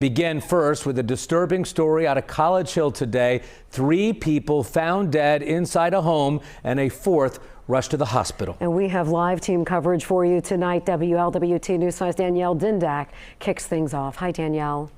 Begin first with a disturbing story out of College Hill today. 3 people found dead inside a home and a 4th rushed to the hospital. And we have live team coverage for you tonight. WLWT News 5's Danielle Dindak kicks things off. Hi, Danielle.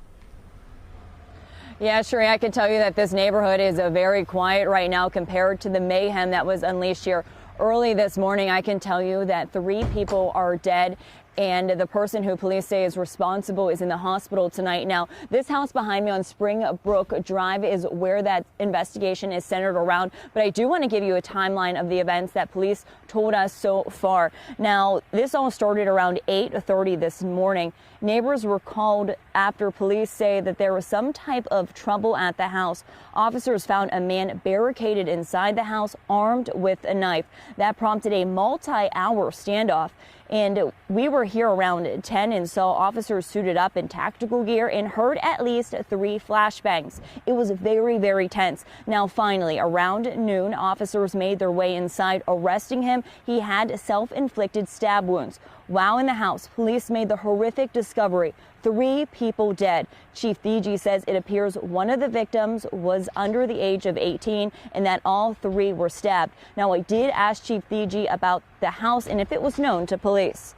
Yeah, Sheree, I can tell you that this neighborhood is very quiet right now compared to the mayhem that was unleashed here early this morning. I can tell you that 3 people are dead, and the person who police say is responsible is in the hospital tonight. Now, this house behind me on Springbrook Drive is where that investigation is centered around. But I do want to give you a timeline of the events that police told us so far. Now, this all started around 8:30 this morning. Neighbors were called after police say that there was some type of trouble at the house. Officers found a man barricaded inside the house, armed with a knife. That prompted a multi-hour standoff. And we were here around 10 and saw officers suited up in tactical gear and heard at least 3 flashbangs. It was very, very tense. Now, finally, around noon, officers made their way inside, arresting him. He had self-inflicted stab wounds. While in the house, police made the horrific discovery: 3 people dead. Chief Thigi says it appears one of the victims was under the age of 18 and that all 3 were stabbed. Now, I did ask Chief Thigi about the house and if it was known to police.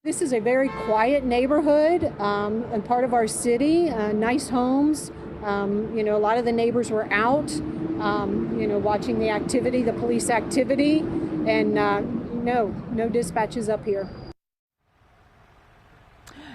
This is a very quiet neighborhood and part of our city. Nice homes. A lot of the neighbors were out, watching the activity, the police activity, and no dispatches up here.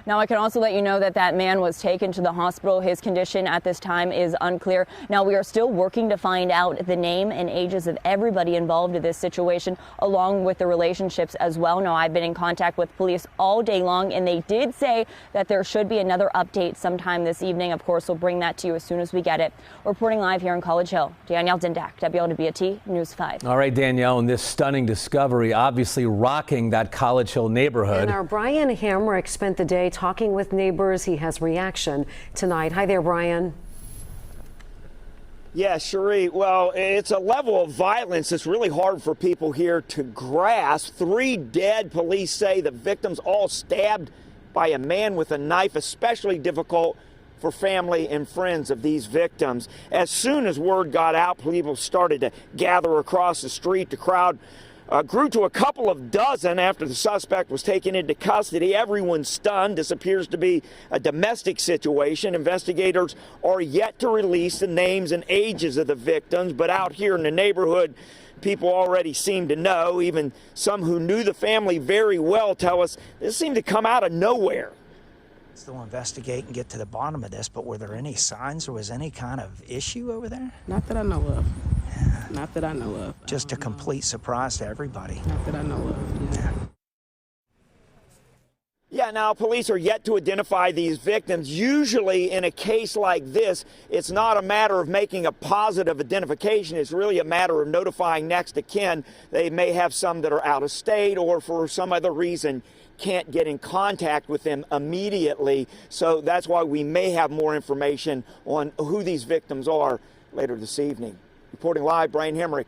Now, I can also let you know that that man was taken to the hospital. His condition at this time is unclear. Now, we are still working to find out the name and ages of everybody involved in this situation, along with the relationships as well. Now, I've been in contact with police all day long, and they did say that there should be another update sometime this evening. Of course, we'll bring that to you as soon as we get it. Reporting live here in College Hill, Danielle Dindak, WLWT News 5. All right, Danielle, and this stunning discovery obviously rocking that College Hill neighborhood. And our Brian Hamrick spent the day talking with neighbors. He has reaction tonight. Hi there, Brian. Yeah, Sheree. Well, it's a level of violence that's really hard for people here to grasp. 3 dead. Police say the victims all stabbed by a man with a knife, especially difficult for family and friends of these victims. As soon as word got out, people started to gather across the street. The crowd grew to a couple of dozen after the suspect was taken into custody. Everyone's stunned. This appears to be a domestic situation. Investigators are yet to release the names and ages of the victims, but out here in the neighborhood, people already seem to know. Even some who knew the family very well tell us this seemed to come out of nowhere. Still investigate and get to the bottom of this, but were there any signs or was any kind of issue over there? Not that I know of. Not that I know of. Just a complete surprise to everybody. Not that I know of. Yeah, now police are yet to identify these victims. Usually in a case like this, it's not a matter of making a positive identification. It's really a matter of notifying next of kin. They may have some that are out of state or for some other reason can't get in contact with them immediately. So that's why we may have more information on who these victims are later this evening. Reporting live, Brian Hamrick,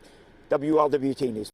WLWT News.